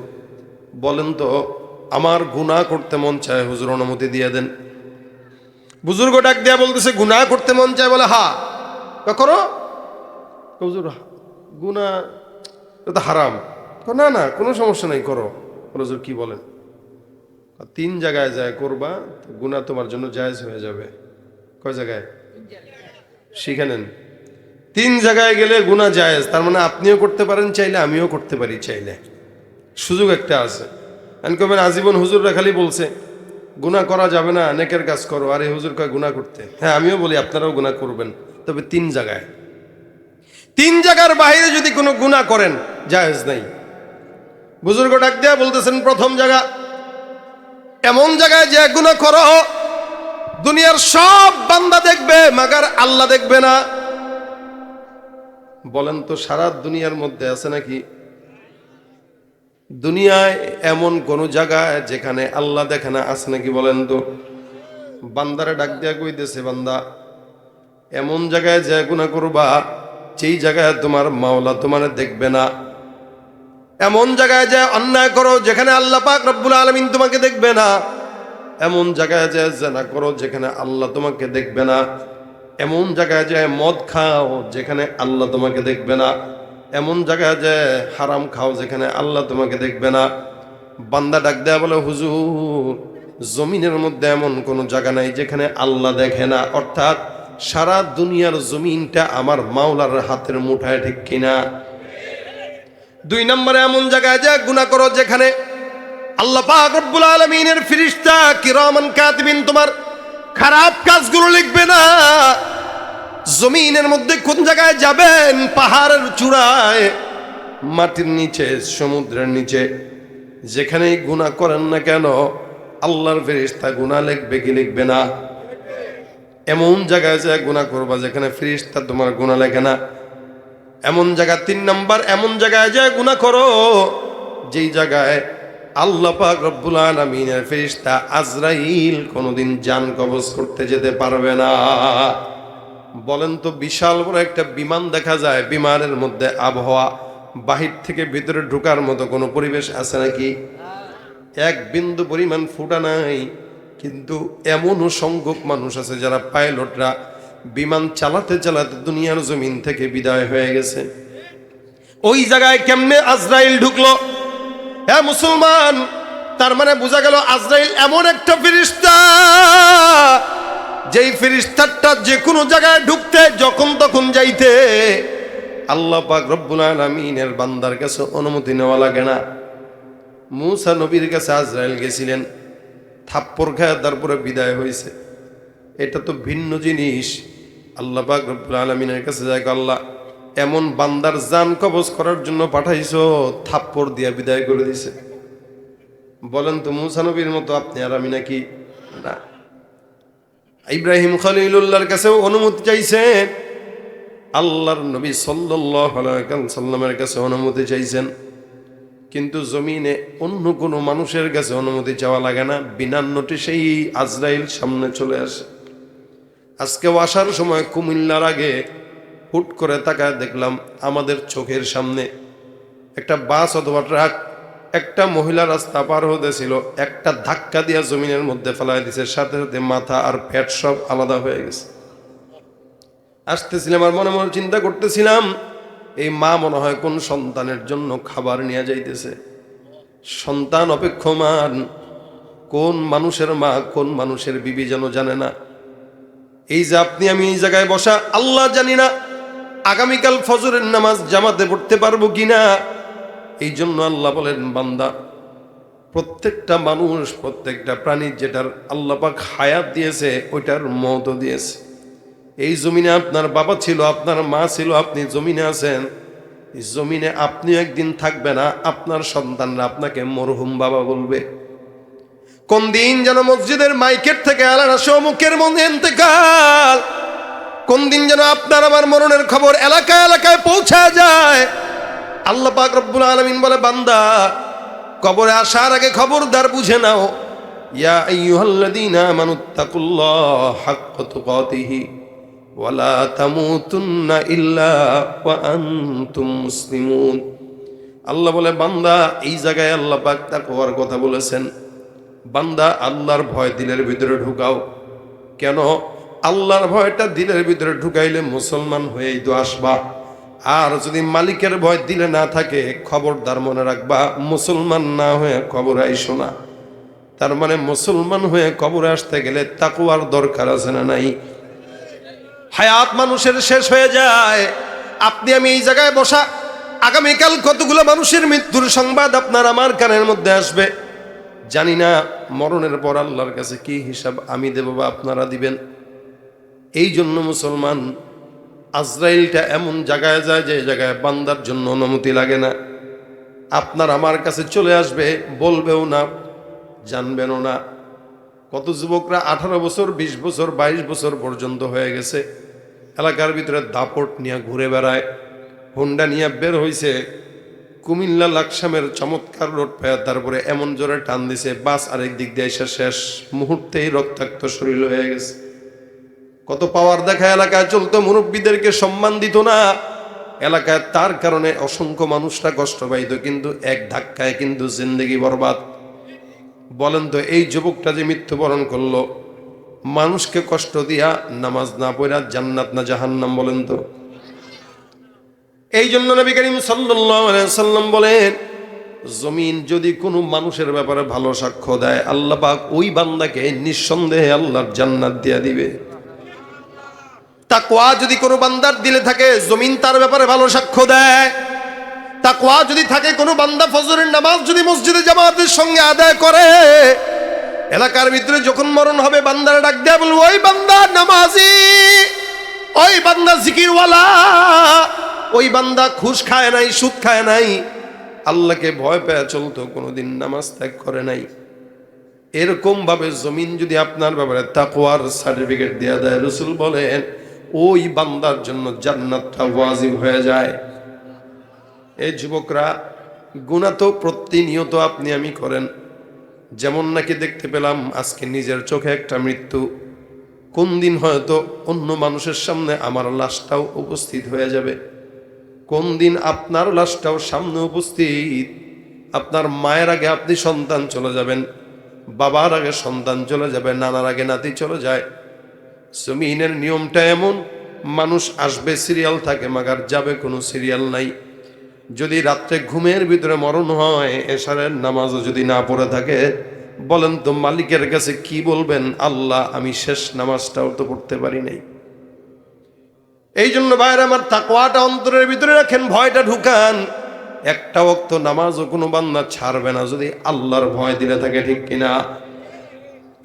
বলেন তো আমার গুনাহ করতে মন চায়, হুজুর অনুমতি দিয়ে দেন। বুজুর্গ ডাক দেয়া বলতেছে, গুনাহ করতে মন চায়? বলে হ্যাঁ। করো। হুজুর গুনাহ তো হারাম। না না, কোনো সমস্যা নাই, করো। হুজুর কি বলেন? তিন জায়গায় যায় করবা, গুনাহ তোমার জন্য জায়েজ হয়ে যাবে। কয় জায়গায় শিখে নেন। তিন জায়গায় গেলে গুনাহ জায়েজ, তার মানে আপনিও করতে পারেন চাইলে, আমিও করতে পারি চাইলে, সুযোগ একটা আছে। আমি কবেন আজীবন হুজুররা খালি বলছে গুনাহ করা যাবে না, নেকের কাজ করো, আর এই হুজুর কয় গুনাহ করতে। হ্যাঁ, আমিও বলি আপনারাও গুনাহ করবেন, তবে তিন জায়গায়। তিন জায়গার বাইরে যদি কোনো গুনাহ করেন জায়েজ নাই। বুজুর্গ ডাক দেয়া বলতেছেন, প্রথম জায়গা এমন জায়গায় যে গুনাহ করো দুনিয়ার সব বান্দা দেখবে মাগার আল্লাহ দেখবে না। বলেন তো সারা দুনিয়ার মধ্যে আছে নাকি? দুনিয়ায় এমন কোন জায়গায় যেখানে আল্লাহ দেখে না আছে নাকি? বলেন তো। বান্দারে ডাক দেয়া কইতেছে, বান্দা এমন জায়গায় যে গুনাহ করবা যেই জায়গায় তোমার মাওলা তোমার দেখবে না। এমন জায়গায় যে অন্যায় করো যেখানে আল্লাহ পাক রব্বুল আলামিন তোমাকে দেখবে না। এমন জায়গায় যে জিনা করো যেখানে আল্লাহ তোমাকে দেখবে না। এমন জায়গায় যে মদ খাও যেখানে আল্লাহ তোমাকে দেখবে না। এমন জায়গায় যে হারাম খাও যেখানে আল্লাহ তোমাকে দেখবে না। বান্দা ডাক দেয়া বলে, হুজুর জমিনের মধ্যে এমন কোনো জায়গা নাই যেখানে আল্লাহ দেখে না, অর্থাৎ সারা দুনিয়ার জমিনটা আমার মাওলার হাতের মুঠায়, ঠিক কিনা? দুই নম্বরে এমন জায়গায় যে গুনাহ করো যেখানে আল্লাহ পাক রব্বুল আলামিনের ফেরেশতা কিরামান কাতিবিন তোমার খারাপ কাজগুলো লিখবে না। জমিনের মধ্যে কোন জায়গায় যাবেন? পাহাড়ের চূড়ায়, মাটির নিচে, সমুদ্রের নিচে, যেখানেই গুনাহ করেন না কেন আল্লাহর ফেরেশতা গুনাহ লিখবে কি লিখবে না? এমন জায়গায় যে গুনাহ করবা যেখানে ফেরেশতা তোমার গুনাহ লেখে না। এমন জায়গা তিন নাম্বার, এমন জায়গায় যে গুনাহ করো যেই জায়গায় আল্লাহ পাক রব্বুল আলামিনের ফেরেশতা আজরাইল কোনোদিন জান কবজ করতে যেতে পারবে না। বলেন তো বিশাল বড় একটা বিমান দেখা যায়, বিমানের মধ্যে আবহাওয়া বাহির থেকে ভিতরে ঢোকার মতো কোনো পরিবেশ আছে নাকি? এক বিন্দু পরিমাণ ফুটা নাই। কিন্তু এমনও সংখ্যক মানুষ আছে যারা পাইলটরা বিমান চালাতে চালাতে দুনিয়ার জমিন থেকে বিদায় হয়ে গেছে। ওই জায়গায় কেমনে আজরাইল ঢুকলো? হ্যাঁ মুসলমান, তার মানে বোঝা গেল আজরাইল এমন একটা ফেরেশতা যেই ফেরেশতাটা যে কোনো জায়গায় ঢুকতে যখন তখন যাইতে আল্লাহ পাক রব্বুল আলামিনের বান্দার কাছে অনুমতি নেওয়া লাগে না। মুসা নবীর কাছে আজরাইল গেছিলেন, থাপ্পড় খায় তারপরে বিদায় হয়েছে। এটা তো ভিন্ন জিনিস। আল্লাহ পাক রব্বুল আলামিনের কাছে যায়, আল্লাহ এমন বান্দার জান কবজ করার জন্য পাঠাইছো, থাপ্পড় দিয়া বিদায় করে দিছে। বলেন তো মুসা নবীর মতো আপনি আর আমি নাকি? না। ইব্রাহিম খলিলুল্লাহর কাছেও অনুমতি চাইছেন, আল্লাহর নবী সাল্লাল্লাহু আলাইহি ওয়াসাল্লামের কাছে অনুমতি চাইছেন, কিন্তু জমিনে অন্য কোনো মানুষের কাছে অনুমতি চাওয়া লাগে না। বিনা নোটিশেই আজরাইল সামনে চলে আসে। আজকেও আসার সময় কুমিল্লার আগে হুট করে তাকায় দেখলাম আমাদের চোখের সামনে একটা বাস অথবা ট্রাক একটা মহিলা রাস্তা পার হতেছিল, একটা ধাক্কা দিয়া জমিনের মধ্যে ফেলাই দিছে, সাথে সাথে মাথা আর পেট সব আলাদা হয়ে গেছে। আসতেছিলাম আর মনে মনে চিন্তা করতেছিলাম, এই মা মনে হয় কোন সন্তানের জন্য খাবার নিয়ে যাইতেছে। সন্তান অপেক্ষমান, কোন মানুষের মা কোন মানুষের বিবি যেন জানে না। এই যে আপনি আমি এই জায়গায় বসা, আল্লাহ জানি না আগামীকাল ফজরের নামাজ জামাতে পড়তে পারবো কিনা। এই জন্য আল্লাহ বলেন, বান্দা প্রত্যেকটা মানুষ প্রত্যেকটা প্রাণী যেটার আল্লাহ পাক হায়াত দিয়েছে ওইটার মওত দিয়েছে। এই জমিনে আপনার বাবা ছিল, আপনার মা ছিল, আপনি জমিনে আছেন, এই জমিনে আপনি একদিন থাকবে না, আপনার সন্তানরা আপনাকে মরহুম বাবা বলবে। কোন দিন যেন মসজিদের মাইকের থেকে আলাদা সমুখের মধ্যে ইন্তেকাল, কোন দিন যেন আপনার আমার মরণের খবর এলাকায় এলাকায় পৌঁছা যায়। আল্লাহ পাক রব্বুল আলামিন বলে, বান্দা কবরে আসার আগে খবরদার বুঝে নাও, ইয়া আইয়ুহাল্লাযীনা আমানুত্তাকুল্লাহ হাক্কা তুকাতিহি ওয়া লা তামুতুন্না ইল্লা ওয়া আনতুম মুসলিমুন। আল্লাহ বলে, বান্দা এই জায়গায় আল্লাহ পাক তাকওয়ার কথা বলেছেন। বান্দা আল্লাহর ভয় দিলের ভিতরে ঢুকাও। কেন? আল্লাহর ভয়টা দিলের ভিতরে ঢুকাইলে মুসলমান হয়েই তো আসবা। আর যদি মালিকের ভয় দিলে না থাকে, খবরদার মনে রাখবা মুসলমান না হয়ে খবর আইসো না। তার মানে মুসলমান হয়ে কবরে আসতে গেলে তাকওয়ার দরকার আছে না নাই? হায়াত মানুষের শেষ হয়ে যায়। আপনি আমি এই জায়গায় বসা, আগামীকাল কতগুলো মানুষের মৃত্যুর সংবাদ আপনার আমার কানের মধ্যে আসবে। জানি না মরণের পর আল্লাহর কাছে কি হিসাব আমি দেব বা আপনারা দিবেন। এই জন্য মুসলমান, আজরাইলটা এমন জায়গায় যায় যে জায়গায় বান্দার জন্য অনুমতি লাগে না। আপনার আমার কাছে চলে আসবে, বলবেও না, জানবেনও না। কত যুবকরা 18 বছর, 20 বছর, 22 বছর পর্যন্ত হয়ে গেছে, এলাকার ভিতরে দাপট নিয়ে ঘুরে বেড়ায়, হোন্ডা নিয়ে বের হইছে, কুমিল্লা লাকসামের চমৎকার রোড পায়, তারপরে এমন জোরে টান দিছে, বাস আরেক দিক দিয়ে এসে শেষ মুহূর্তেই রক্তাক্ত শরীর হয়ে গেছে। কত পাওয়ার দেখা এলাকায় চলতো, মুরব্বীদেরকে সম্মান দিত না এলাকায়, তার কারণে অসংখ্য মানুষরা কষ্ট পাইত, কিন্তু এক ধাক্কায় কিন্তু জিন্দেগি বরবাদ। বলেন তো, এই যুবকটা যে মৃত্যুবরণ করলো মানুষকে কষ্ট দিয়া, নামাজ না পড়া, জান্নাত না জাহান্নাম? বলেন তো। এই জন্য নবী করিম সাল্লাল্লাহু আলাইহি সাল্লাম বলেন, জমিন যদি কোনো মানুষের ব্যাপারে ভালো সাক্ষ্য দেয়, আল্লাহ পাক ওই বান্দাকে নিঃসন্দেহে আল্লাহর জান্নাত দিয়ে দিবে। তাকওয়া যদি কোনো বান্দার দিলে থাকে, জমিন তার ব্যাপারে ভালো সাক্ষ্য দেয়। তাকওয়া যদি থাকে কোনো বান্দা, ফজরের নামাজ যদি মসজিদে জামাতের সঙ্গে আদায় করে, এলাকার ভিতরে যখন মরণ হবে বান্দারা ডাক দেয়া বলবো, ওই বান্দা নামাজি, ওই বান্দা জিকিরওয়ালা, ওই বান্দা ঘুষ খায় নাই, সুদ খায় নাই, আল্লাহকে ভয় পেয়ে চলতো, কোনোদিন নামাজ ত্যাগ করে নাই। এরকম ভাবে জমিন যদি আপনার ব্যাপারে তাকওয়ার সার্টিফিকেট দেয়া দেয়, রাসূল বলেন ওই বান্দার জন্য জান্নাতটা ওয়াজিব হয়ে যায়। এই যুবকরা, গুনাহ তো প্রতিনিয়ত আপনি আমি করেন। যেমন নাকি দেখতে পেলাম আজকে নিজের চোখে একটা মৃত্যু, কোন দিন হয়তো অন্য মানুষের সামনে আমার লাশটাও উপস্থিত হয়ে যাবে, কোন দিন আপনার লাশটাও সামনে উপস্থিত। আপনার মায়ের আগে আপনি সন্তান চলে যাবেন, বাবার আগে সন্তান চলে যাবে, নানার আগে নাতি চলে যায়। জমিনের নিয়মটা এমন, মানুষ আসবে সিরিয়াল থাকে, মাগার যাবে কোনো সিরিয়াল নাই। যদি রাত্রে ঘুমের ভিতরে মরণ হয়, এশারের নামাজও যদি না পড়ে থাকে, বলেন তো মালিকের কাছে কি বলবেন? আল্লাহ, আমি শেষ নামাজটাও তো পড়তে পারি নাই। এই জন্য ভাইরা আমার, তাকওয়াটা অন্তরের ভিতরে রাখেন, ভয়টা ঢুকান। একটা ওয়াক্ত নামাজও কোনো বান্দা ছাড়বে না যদি আল্লাহর ভয় দিলে থাকে, ঠিক কিনা?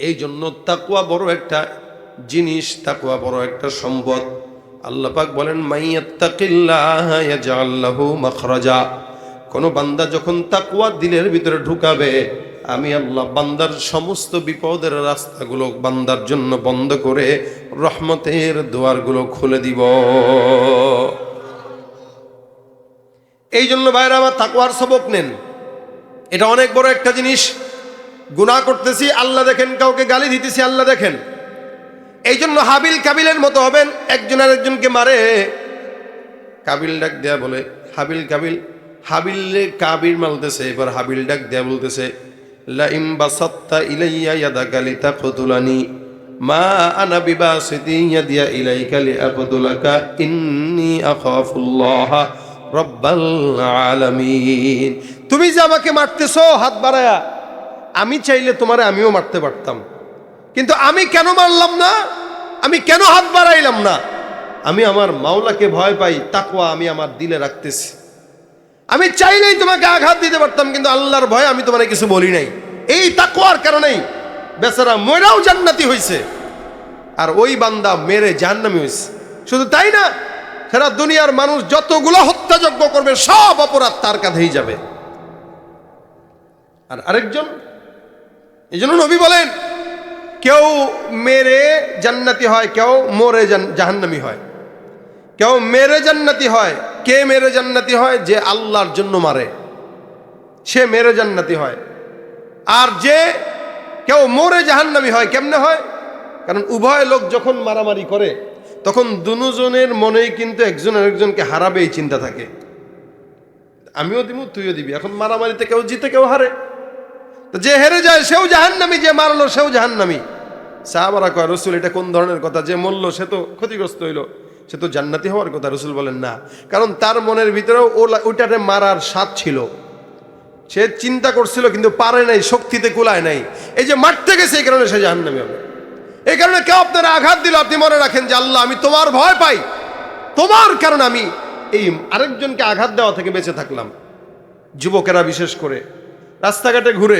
এই জন্য তাকওয়া বড় একটা জিনিস, তাকওয়া বড় একটা সম্পদ। আল্লাহ পাক বলেন, মাইয়াত্তাকিল্লাহা ইয়াজআল লাহু মাখরাজা। কোন বান্দা যখন তাকওয়া দিলের ভিতরে ঢুকাবে, আমি আল্লাহ বান্দার সমস্ত বিপদের রাস্তাগুলো বান্দার জন্য বন্ধ করে রহমতের দুয়ারগুলো খুলে দিব। এই জন্য ভাইরা আমার, তাকওয়ার সবক নেন। এটা অনেক বড় একটা জিনিস। গুনাহ করতেছি, আল্লাহ দেখেন, কাউকে গালি দিতেছি, আল্লাহ দেখেন। এই জন্য হাবিল কাবিলের মতো হবেন, একজন আর একজনকে মারে। কাবিল ডাক দেয়া বলে, হাবিল কাবিল, হাবিলে কাবির মালতেছে, এবার হাবিল ডাক দেয়া বলতেছে, লা ইম বাসাত্তা ইলাইয়া ইয়াদাকা লিতাকতুলানি মা আনা বিবাসিতি ইয়াদিয়া ইলাইকা লিআকতুলাকা ইন্নী আখাফুল্লাহ রব্বাল আলামিন। তুমি যে আমাকে মারতেছো হাত বাড়ায়া, আমি চাইলে তোমারে আমিও মারতে পারতাম, কিন্তু আমি কেন মারলাম না? আমি কেন হাত বাড়াইলাম না? আমি আমার মাওলাকে ভয় পাই, তাকওয়া আমি আমার দিলে রাখতেছি। আমি চাইলেই তোমাকে আঘাত দিতে পারতাম, কিন্তু আল্লাহর ভয়ে আমি তোমারে কিছু বলি নাই। এই তাকওয়ার কারণেই বেচারা মরাও জান্নাতি হয়েছে, আর ওই বান্দা মেরে জাহান্নামী হয়েছে। শুধু তাই না, সারা দুনিয়ার মানুষ যতগুলো হত্যাযজ্ঞ করবে সব অপরাধ তার কাঁধেই যাবে। আর আরেকজন, এই জন্য নবী বলেন, কেউ মেরে জান্নাতি হয়, কেউ মরে জাহান্নামী হয়। কেউ মেরে জান্নাতি হয়, কে মেরে জান্নাতি হয়? যে আল্লাহর জন্য মারে, সে মেরে জান্নাতি হয়। আর যে কেউ মরে জাহান্নামী হয়, কেমনে হয়? কারণ উভয় লোক যখন মারামারি করে, তখন দুজনের মনেই কিন্তু একজন আরেকজনকে হারাবে এই চিন্তা থাকে, আমিও দিব তুইও দিবি। এখন মারামারিতে কেউ জিতে কেউ হারে, তো যে হেরে যায় সেও জাহান্নামী, যে মারলো সেও জাহান্নামী। সাহাবারা কয়, রাসূল এটা কোন ধরনের কথা? যে মরলো সে তো ক্ষতিগ্রস্ত হইলো, সে তো জান্নাতি হওয়ার কথা। রাসূল বলেন না, কারণ তার মনের ভিতরেও ওইটারে মারার স্বাদ ছিল, সে চিন্তা করছিল কিন্তু পারে নাই, শক্তিতে কুলায় নাই। এই যে মারতে গেছে, এই কারণে সে জাহান্নামী হবে। এই কারণে কেউ আপনারা আঘাত দিল, আপনি মনে রাখেন যে আল্লাহ, আমি তোমার ভয় পাই, তোমার কারণে আমি এই আরেকজনকে আঘাত দেওয়া থেকে বেঁচে থাকলাম। যুবকেরা বিশেষ করে রাস্তাঘাটে ঘুরে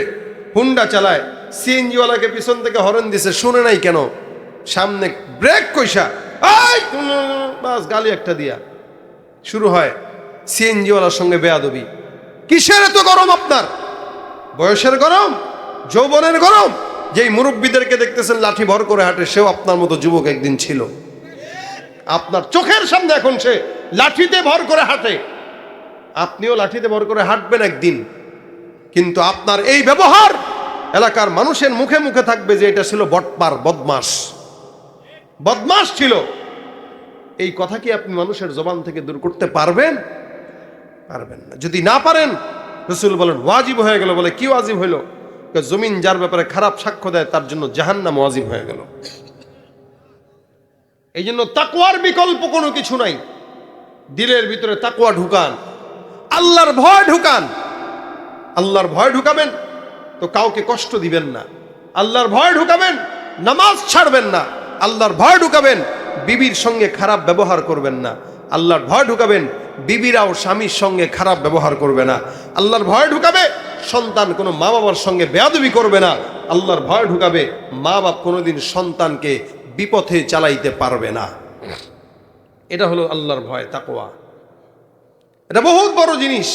হুন্ডা চালায়, সিএনজিওয়ালাকে পিছন থেকে হর্ন দিছে, শুনে নাই কেন, সামনে ব্রেক কইসা বাস গালি একটা দিয়া শুরু হয় সিএনজিওয়ালার সঙ্গে বেয়াদবি। কিসের এত গরম আপনার? বয়সের গরম, যৌবনের গরম? যেই মুরব্বীদেরকে দেখতেছেন লাঠি ভর করে হাঁটে, সেও আপনার মতো যুবক একদিন ছিল। আপনার চোখের সামনে এখন সে লাঠিতে ভর করে হাঁটে, আপনিও লাঠিতে ভর করে হাঁটবেন একদিন। কিন্তু আপনার এই ব্যবহার এলাকার মানুষের মুখে মুখে থাকবে যে এটা ছিল বটপার, বদমাস, বদমাস ছিল। এই কথা কি আপনি মানুষের জবান থেকে দূর করতে পারবেন? পারবেন না। যদি না পারেন, রাসূল বলেন ওয়াজিব হয়ে গেল। বলে কি ওয়াজিব হইল? জমিন যার ব্যাপারে খারাপ সাক্ষ্য দেয় তার জন্য জাহান্নাম ওয়াজিব হয়ে গেল। এই জন্য তাকওয়ার বিকল্প কোনো কিছু নাই। দিলের ভিতরে তাকওয়া ঢুকান, আল্লাহর ভয় ঢুকান। আল্লাহর ভয় ঢুকাবেন তো কাউকে কষ্ট দিবেন না। আল্লাহর ভয় ঢুকাবেন, নামাজ ছাড়বেন না। আল্লাহর ভয় ঢুকাবেন, বিবির সঙ্গে খারাপ ব্যবহার করবেন না। আল্লাহর ভয় ঢুকাবেন, বিবিরাও স্বামীর সঙ্গে খারাপ ব্যবহার করবে না। আল্লাহর ভয় ঢুকাবে, সন্তান কোনো মা বাবার সঙ্গে বেয়াদবি করবে না। আল্লাহর ভয় ঢুকাবে, মা বাপ কোনোদিন সন্তানকে বিপথে চালাইতে পারবে না। এটা হলো আল্লাহর ভয়, তাকওয়া। এটা বহুত বড় জিনিস।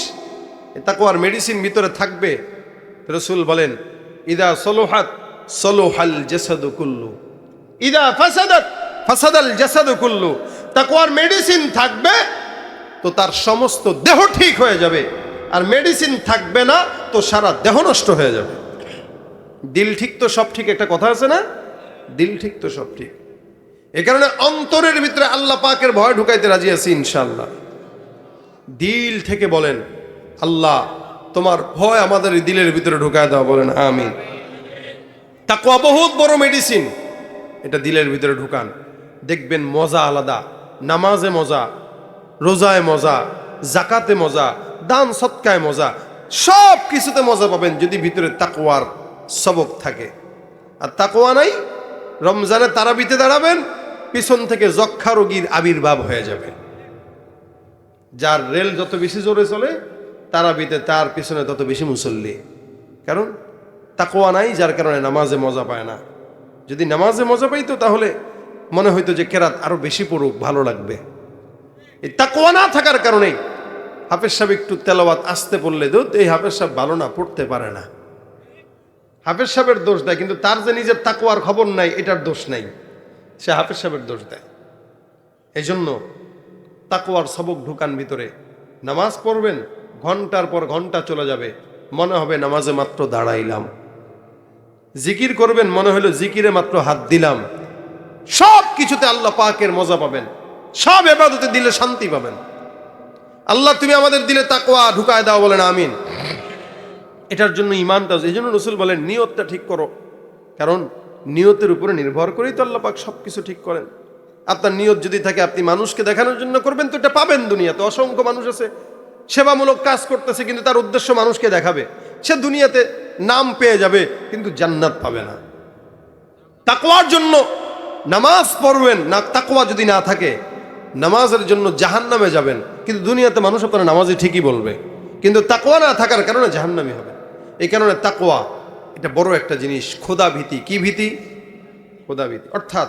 তাকওয়ার মেডিসিন ভিতরে থাকবে। রাসূল বলেন ইদা সলুহাত সলুহাল জাসাদু কুল্লু, ইদা ফাসাদাত ফাসাদাল জাসাদু কুল্লু। তাকওয়ার মেডিসিন থাকবে তো তার সমস্ত দেহ ঠিক হয়ে যাবে, আর মেডিসিন থাকবে না তো সারা দেহ নষ্ট হয়ে যাবে। দিল ঠিক তো সব ঠিক, একটা কথা আছে না? দিল ঠিক তো সব ঠিক। এই কারণে অন্তরের ভিতরে আল্লাহ পাকের ভয় ঢুকাইতে রাজি আছি ইনশাআল্লাহ। দিল থেকে বলেন আল্লাহ তোমার ভয় আমাদের দিলের ভিতরে ঢুকায় দাও, বলেন আমিন। তাকওয়া বহুত বড় মেডিসিন, এটা দিলের ভিতরে ঢুকান, দেখবেন মজা আলাদা। নামাজে মজা, রোজায় মজা, জাকাতে মজা, দান সৎকায় মজা, সব কিছুতে মজা পাবেন যদি ভিতরে তাকওয়ার সবক থাকে। আর তাকওয়া নাই, রমজানে তারাবিতে দাঁড়াবেন, পিছন থেকে যক্ষা রোগীর আবির্ভাব হয়ে যাবে। যার রেল যত বেশি জোরে চলে, তারাবিতে তার পিছনে তত বেশি মুসল্লি। কারণ তাকওয়া নাই, যার কারণে নামাজে মজা পায় না। যদি নামাজে মজা পাইতো তাহলে মনে হইতো যে কেরাত আরো বেশি পড়ুক, ভালো লাগবে। এই তাকওয়া না থাকার কারণেই হাফেজ সাহেব একটু তেলাওয়াত আসতে পড়লে দুধ, এই হাফেজ সাহেব ভালো না, পড়তে পারে না। হাফেজ সাহেবের দোষ দেয়, কিন্তু তার যে নিজের তাকওয়ার খবর নাই এটার দোষ নাই, সে হাফেজ সাহেবের দোষ দেয়। এই জন্য তাকওয়ার সবক ঢুকান ভিতরে। নামাজ পড়বেন, ঘন্টার পর ঘন্টা চলে যাবে, মনে হবে নামাজে মাত্র দাঁড়াইলাম। জিকির করবেন, মনে হলো জিকিরে মাত্র হাত দিলাম। সব কিছুতে আল্লাহ পাকের মজা পাবেন, সব ইবাদতে দিলে শান্তি পাবেন। আল্লাহ তুমি আমাদের দিলে তাকওয়া ঢুকায় দাও, বলেন আমিন। এটার জন্য ইমানটা, এই জন্য রাসূল বলেন নিয়তটা ঠিক করো, কারণ নিয়তের উপরে নির্ভর করেই তো আল্লাহ পাক সব কিছু ঠিক করেন। আপনার নিয়ত যদি থাকে আপনি মানুষকে দেখানোর জন্য করবেন, তো এটা পাবেন। দুনিয়াতে অসংখ্য মানুষ আছে সেবামূলক কাজ করতেছে, কিন্তু তার উদ্দেশ্য মানুষকে দেখাবে। সে দুনিয়াতে নাম পেয়ে যাবে কিন্তু জান্নাত পাবে না। তাকওয়ার জন্য নামাজ পড়বেন না, তাকওয়া যদি না থাকে নামাজের জন্য জাহান্নামে যাবেন। কিন্তু দুনিয়াতে মানুষ আপনার নামাজে ঠিকই বলবে, কিন্তু তাকওয়া না থাকার কারণে জাহান্নামী হবে। এই কারণে তাকওয়া এটা বড় একটা জিনিস। খোদা ভীতি, কি ভীতি? খোদা ভীতি। অর্থাৎ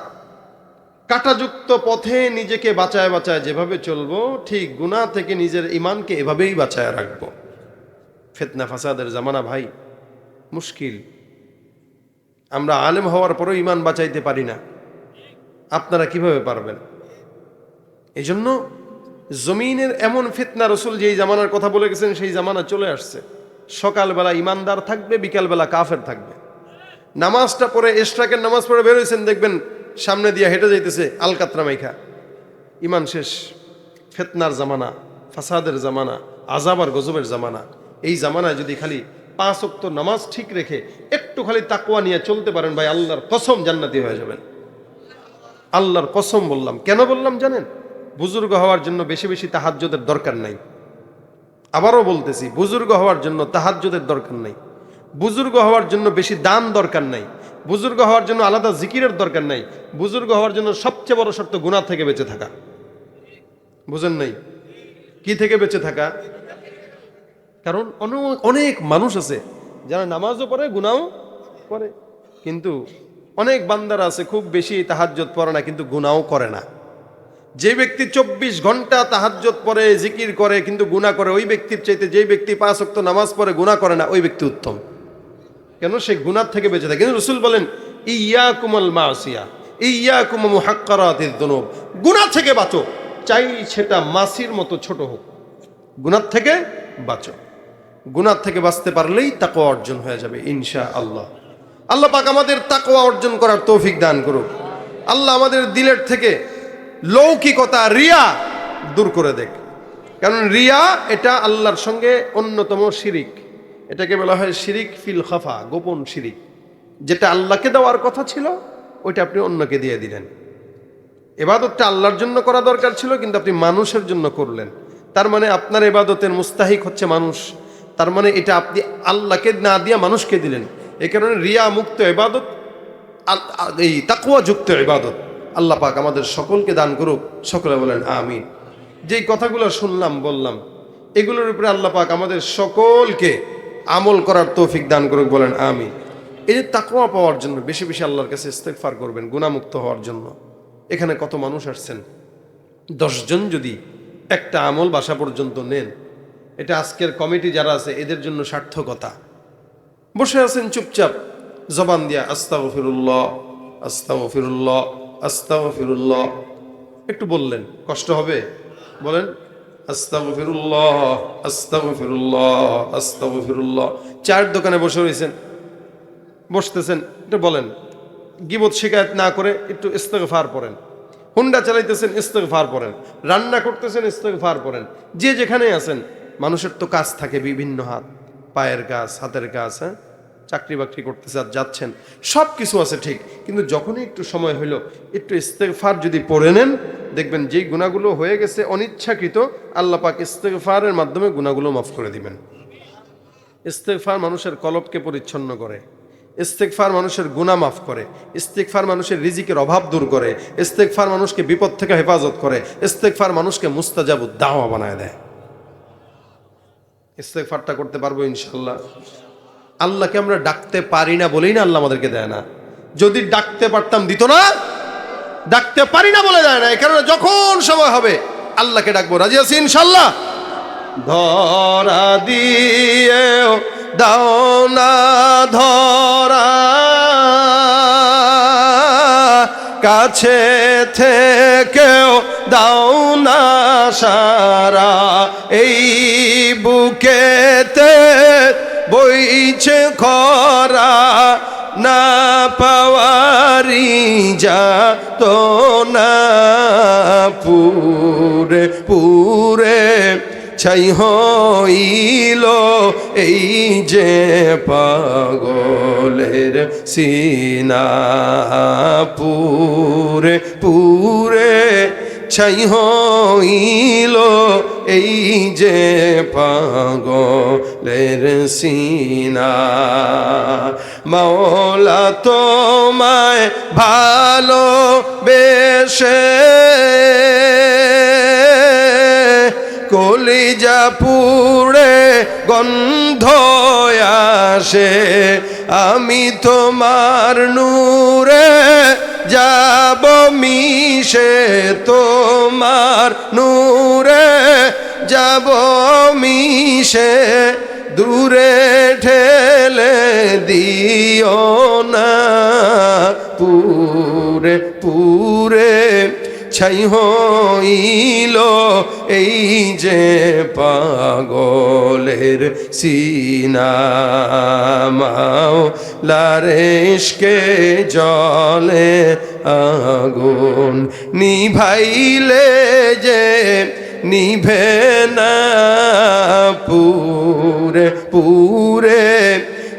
কাঁটাযুক্ত পথে নিজেকে বাঁচায় বাঁচায় যেভাবে চলবো, ঠিক গুনাহ থেকে নিজের ইমানকে এভাবেই বাঁচায় রাখবো। ফিতনা ফাসাদের জামানা ভাই, মুশকিল। আমরা আলেম হওয়ার পরেও ইমান বাঁচাইতে পারি না, আপনারা কিভাবে পারবেন? এই জন্য জমিনের এমন ফিতনা, রাসূল যেই জামানার কথা বলে গেছেন সেই জামানা চলে আসছে। সকালবেলা ইমানদার থাকবে, বিকালবেলা কাফের থাকবে। নামাজটা পড়ে, ইশরাকের নামাজ পড়ে বেরোইছেন, দেখবেন সামনে দিয়ে হেঁটে যাইতেছে আলকাতরা মাইখা। ইমান শেষ। ফিতনার জামানা, ফাসাদের জামানা, আযাব আর গজবের জামানা। এই জামানায় যদি খালি 5 ওয়াক্ত নামাজ ঠিক রেখে একটু খালি তাকওয়া নিয়ে চলতে পারেন ভাই, আল্লাহর কসম জান্নাতি হয়ে যাবেন। আল্লাহর কসম বললাম। কেন বললাম জানেন? বুজুর্গ হওয়ার জন্য বেশি বেশি তাহাজ্জুদের দরকার নাই। আবারও বলতেছি, বুজুর্গ হওয়ার জন্য তাহাজ্জুদের দরকার নাই, বুজুর্গ হওয়ার জন্য বেশি দান দরকার নাই, বুজুর্গ হওয়ার জন্য আলাদা জিকিরের দরকার নাই। বুজুর্গ হওয়ার জন্য সবচেয়ে বড় শর্ত গুনাহ থেকে বেঁচে থাকা। বুঝেন নাই? কি থেকে বেঁচে থাকা? কারণ অনেক মানুষ আছে যারা নামাজও পড়ে গুনাহও করে, কিন্তু অনেক বান্দারা আছে খুব বেশি তাহাজ্জুদ পড়ে না কিন্তু গুনাহও করে না। যে ব্যক্তি 24 ঘন্টা তাহাজ্জুদ পড়ে জিকির করে কিন্তু গুনাহ করে, ওই ব্যক্তির চাইতে যে ব্যক্তি 5 ওয়াক্ত নামাজ পড়ে গুনাহ করে না, ওই ব্যক্তি উত্তম। কেন? সে গুনাহ থেকে বেঁচে থাকে। কিন্তু রাসূল বলেন ইয়াকুমুল মাসিয়া ইয়াকুম মুহাক্কারাতিদ দুনুব, গুনাহ থেকে বাঁচো, চাই সেটা মাছির মতো ছোট হোক, গুনাহ থেকে বাঁচো। গুনাহ থেকে বাঁচতে পারলেই তাকওয়া অর্জন হয়ে যাবে ইনশাআল্লাহ। আল্লাহ পাক আমাদের তাকওয়া অর্জন করার তৌফিক দান করুক। আল্লাহ আমাদের দিলের থেকে লৌকিকতা, রিয়া দূর করে দেখ। কারণ রিয়া এটা আল্লাহর সঙ্গে অন্যতম শিরিক। এটাকে বলা হয় শিরিক ফিল খাফা, গোপন শিরিক। যেটা আল্লাহকে দেওয়ার কথা ছিল ওইটা আপনি অন্যকে দিয়ে দিলেন। ইবাদতটা আল্লাহর জন্য করা দরকার ছিল কিন্তু আপনি মানুষের জন্য করলেন। তার মানে আপনার ইবাদতের মুস্তাহিক হচ্ছে মানুষ। তার মানে এটা আপনি আল্লাহকে না দিয়ে মানুষকে দিলেন। এই কারণে রিয়া মুক্ত ইবাদত, এই তাকওয়া যুক্ত ইবাদত আল্লাহ পাক আমাদের সকলকে দান করুক। সকলে বলেন আমিন। যেই কথাগুলো শুনলাম বললাম, এগুলোর উপরে আল্লাহ পাক আমাদের সকলকে আমল করার তৌফিক দান করুক। বলেন আমিন। এই যে তাকওয়া পাওয়ার জন্য বেশি বেশি আল্লাহর কাছে ইস্তেগফার করবেন, গুনাহমুক্ত হওয়ার জন্য। এখানে কত মানুষ আসছেন, 10 জন যদি একটা আমল বাসা পর্যন্ত নেন, এটা আজকের কমিটি যারা আছে এদের জন্য সার্থকতা। বসে আছেন চুপচাপ, জবান দিয়া আস্তাগফিরুল্লাহ আস্তাগফিরুল্লাহ আস্তাগফিরুল্লাহ একটু বললেন, কষ্ট হবে? বলেন আস্তাগফিরুল্লাহ আস্তাগফিরুল্লাহ আস্তাগফিরুল্লাহ। চায়ের দোকানে বসে রয়েছেন, বসতেছেন, একটু বলেন। গীবত শিকায়ত না করে একটু ইস্তেগফার পড়েন। হুন্ডা চালাইতেছেন, ইস্তেগফার পড়েন। রান্না করতেছেন, ইস্তেগফার পড়েন। যে যেখানে আছেন, মানুষের তো কাজ থাকে বিভিন্ন, হাত পায়ের কাজ, হাতের কাজ, হ্যাঁ, চাকরি বাকরি করতেছে আর যাচ্ছেন, সব কিছু আছে ঠিক, কিন্তু যখনই একটু সময় হইল একটু ইস্তেগফার যদি পড়ে নেন, দেখবেন যেই গুনাহগুলো হয়ে গেছে অনিচ্ছাকৃত, আল্লাহ পাক ইস্তেগফারের মাধ্যমে গুনাহগুলো মাফ করে দিবেন। ইস্তেগফার মানুষের কলবকে পরিচ্ছন্ন করে, ইস্তেগফার মানুষের গুনাহ মাফ করে, ইস্তেগফার মানুষের রিজিকের অভাব দূর করে, ইস্তেগফার মানুষকে বিপদ থেকে হেফাজত করে, ইস্তেগফার মানুষকে মুস্তাজাবুদ দাওয়া বানায় দেয়। ইস্তেগফারটা করতে পারবো ইনশাআল্লাহ। আল্লাহকে আমরা ডাকতে পারি না বলেই না আল্লাহ আমাদেরকে দেয় না। যদি ডাকতে পারতাম দিত না, ডাকতে পারি না বলে দেয় না। এই কারণে যখন সময় হবে আল্লাহকে ডাকবো। রাজি আছি ইনশাআল্লাহ? ধরা দিয়েও দাও না ধরা, কাছে থেকেও দাও না সারা, এই বুকেতে বইছে খরা, না পাওয়ারি যা তো না, পুরে পুরে ছাই হইল এই যে পাগলের সিনা, পুরে পুরে ছাই হইল এই যে পাগলের সিনা। মাওলা তোমায় ভালোবেসে কলিজা পুড়ে গন্ধ আসে, আমি তোমার নূরে যাব মিশে, তোমার নূরে যাব মিশে, দূরে ঠেলে দিও না, পুরে পুরে ছাই হইল এই যে পাগলের সিনা। মাওলার ইশকে জলে আগুন নিভাইলে যে নিভে না, পুরে পুরে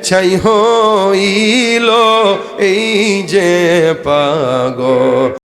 ছাই হইল এই যে পাগল।